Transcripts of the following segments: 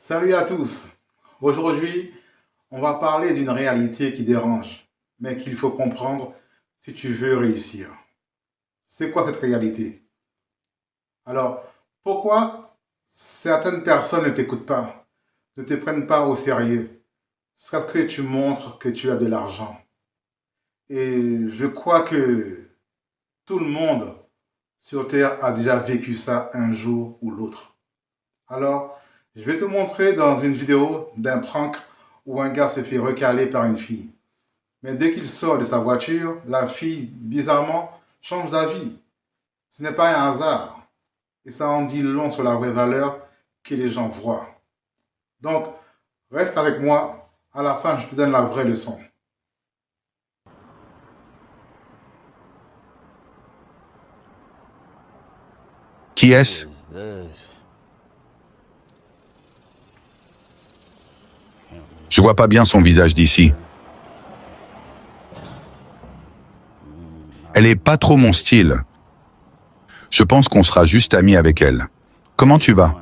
Salut à tous. Aujourd'hui, on va parler d'une réalité qui dérange, mais qu'il faut comprendre si tu veux réussir. C'est quoi cette réalité? Alors, pourquoi certaines personnes ne t'écoutent pas, ne te prennent pas au sérieux, jusqu'à ce que tu montres que tu as de l'argent? Et je crois que tout le monde sur Terre a déjà vécu ça un jour ou l'autre. Alors, je vais te montrer dans une vidéo d'un prank où un gars se fait recaler par une fille. Mais dès qu'il sort de sa voiture, la fille, bizarrement, change d'avis. Ce n'est pas un hasard. Et ça en dit long sur la vraie valeur que les gens voient. Donc, reste avec moi. À la fin, je te donne la vraie leçon. Qui est-ce? Je vois pas bien son visage d'ici. Elle est pas trop mon style. Je pense qu'on sera juste amis avec elle. Comment tu vas?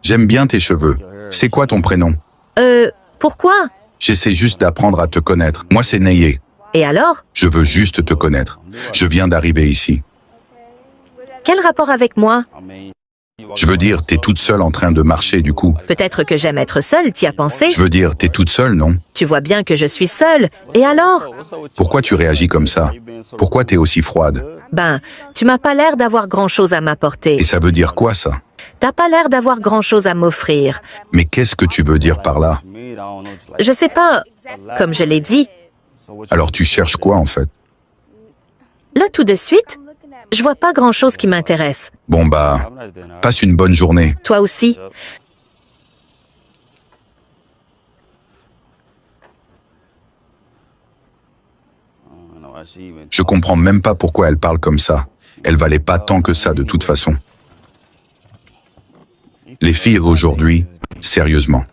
J'aime bien tes cheveux. C'est quoi ton prénom? Pourquoi? J'essaie juste d'apprendre à te connaître. Moi, c'est Neye. Et alors? Je veux juste te connaître. Je viens d'arriver ici. Quel rapport avec moi? Je veux dire, t'es toute seule en train de marcher du coup. Peut-être que j'aime être seule, t'y as pensé? Je veux dire, t'es toute seule, non? Tu vois bien que je suis seule. Et alors? Pourquoi tu réagis comme ça? Pourquoi t'es aussi froide? Ben, tu m'as pas l'air d'avoir grand-chose à m'apporter. Et ça veut dire quoi, ça? T'as pas l'air d'avoir grand-chose à m'offrir. Mais qu'est-ce que tu veux dire par là? Je sais pas, comme je l'ai dit. Alors tu cherches quoi, en fait? Là, tout de suite, je vois pas grand-chose qui m'intéresse. Bon bah, passe une bonne journée. Toi aussi? Je comprends même pas pourquoi elle parle comme ça. Elle valait pas tant que ça de toute façon. Les filles aujourd'hui, sérieusement.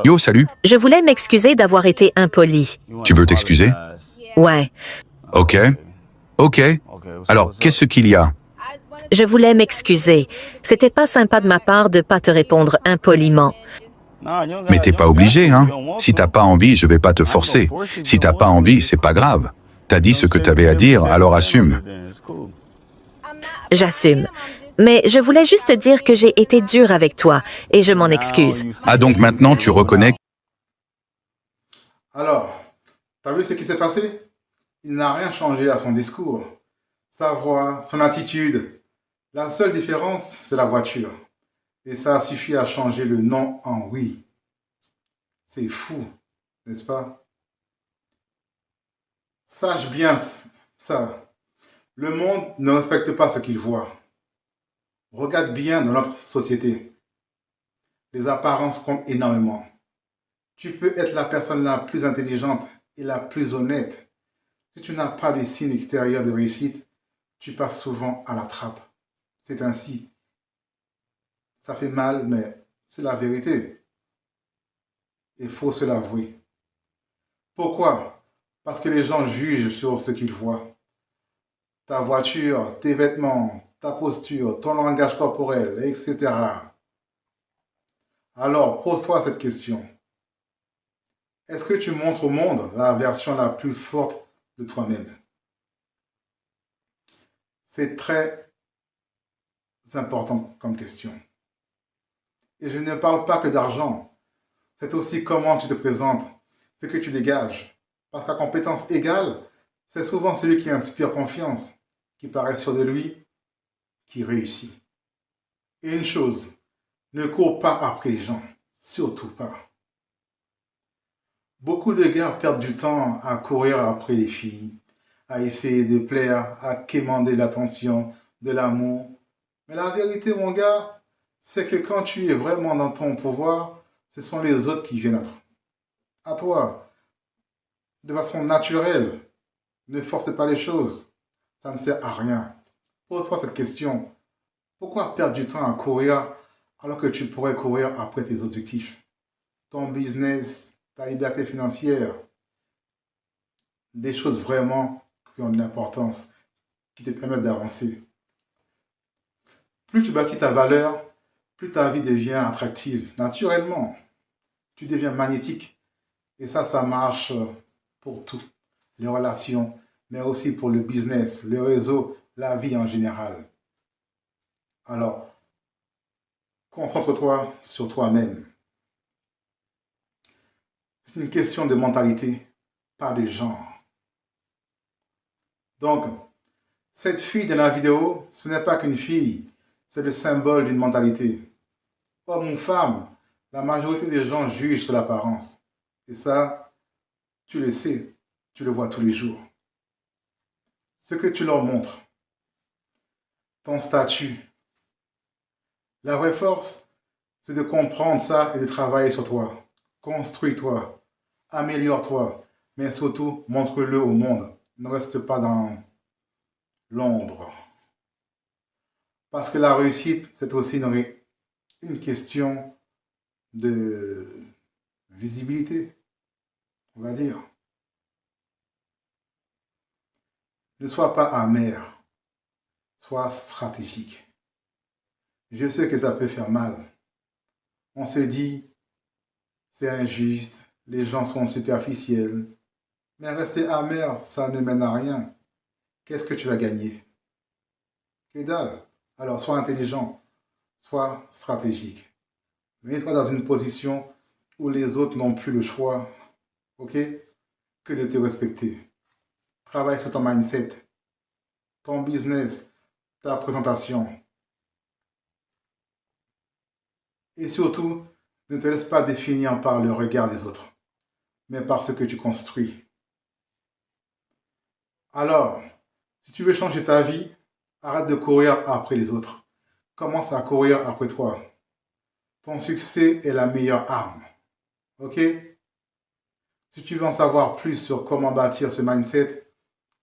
Yo, salut. Je voulais m'excuser d'avoir été impolie. Tu veux t'excuser? Ouais, Ok. Ok. Alors, qu'est-ce qu'il y a? je voulais m'excuser. C'était pas sympa de ma part de pas te répondre impoliment. Mais t'es pas obligé, hein? Si t'as pas envie, je vais pas te forcer. Si t'as pas envie, c'est pas grave. T'as dit ce que t'avais à dire, alors assume. J'assume. Mais je voulais juste dire que j'ai été dure avec toi et je m'en excuse. Ah donc maintenant tu reconnais? Alors, t'as vu ce qui s'est passé? Il n'a rien changé à son discours. Sa voix, son attitude. La seule différence, c'est la voiture. Et ça suffit à changer le non en oui. C'est fou, n'est-ce pas? Sache bien ça. Le monde ne respecte pas ce qu'il voit. Regarde bien dans notre société. Les apparences comptent énormément. Tu peux être la personne la plus intelligente et la plus honnête. Si tu n'as pas des signes extérieurs de réussite, tu passes souvent à la trappe. C'est ainsi. Ça fait mal, mais c'est la vérité. Il faut se l'avouer. Pourquoi? Parce que les gens jugent sur ce qu'ils voient. Ta voiture, tes vêtements, ta posture, ton langage corporel, etc. Alors, pose-toi cette question. Est-ce que tu montres au monde la version la plus forte de toi-même? C'est très important comme question. Et je ne parle pas que d'argent. C'est aussi comment tu te présentes, ce que tu dégages. Parce qu'à compétence égale, c'est souvent celui qui inspire confiance, qui paraît sûr de lui, qui réussit. Et une chose, ne cours pas après les gens, surtout pas. Beaucoup de gars perdent du temps à courir après les filles, à essayer de plaire, à quémander l'attention, de l'amour. Mais la vérité, mon gars, c'est que quand tu es vraiment dans ton pouvoir, ce sont les autres qui viennent à toi, de façon naturelle. Ne force pas les choses, ça ne sert à rien. Pose-toi cette question. Pourquoi perdre du temps à courir alors que tu pourrais courir après tes objectifs? Ton business, ta liberté financière, des choses vraiment qui ont de l'importance, qui te permettent d'avancer. Plus tu bâtis ta valeur, plus ta vie devient attractive. Naturellement, tu deviens magnétique. Et ça marche pour tout. Les relations, mais aussi pour le business, le réseau, la vie en général. Alors, concentre-toi sur toi-même. C'est une question de mentalité, pas de genre. Donc, cette fille de la vidéo, ce n'est pas qu'une fille, c'est le symbole d'une mentalité. Homme ou femme, la majorité des gens jugent sur l'apparence. Et ça, tu le sais, tu le vois tous les jours. Ce que tu leur montres, ton statut. La vraie force, c'est de comprendre ça et de travailler sur toi. Construis-toi, améliore-toi, mais surtout, montre-le au monde. Ne reste pas dans l'ombre. Parce que la réussite, c'est aussi une question de visibilité, on va dire. Ne sois pas amer, sois stratégique. Je sais que ça peut faire mal. On se dit, c'est injuste, les gens sont superficiels. Mais rester amer, ça ne mène à rien. Qu'est-ce que tu vas gagner? Que dalle. Alors, sois intelligent, sois stratégique. Mets-toi dans une position où les autres n'ont plus le choix, ok, que de te respecter. Travaille sur ton mindset, ton business, ta présentation. Et surtout, ne te laisse pas définir par le regard des autres, mais par ce que tu construis. Alors, si tu veux changer ta vie, arrête de courir après les autres. Commence à courir après toi. Ton succès est la meilleure arme. Ok? Si tu veux en savoir plus sur comment bâtir ce mindset,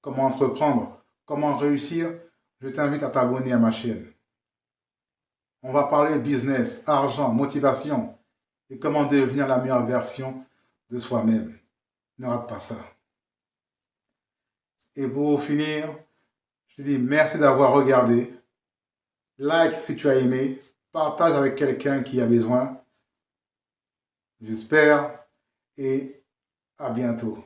comment entreprendre, comment réussir, je t'invite à t'abonner à ma chaîne. On va parler business, argent, motivation et comment devenir la meilleure version de soi-même. Ne rate pas ça. Et pour finir, je te dis merci d'avoir regardé. Like si tu as aimé. Partage avec quelqu'un qui a besoin. J'espère et à bientôt.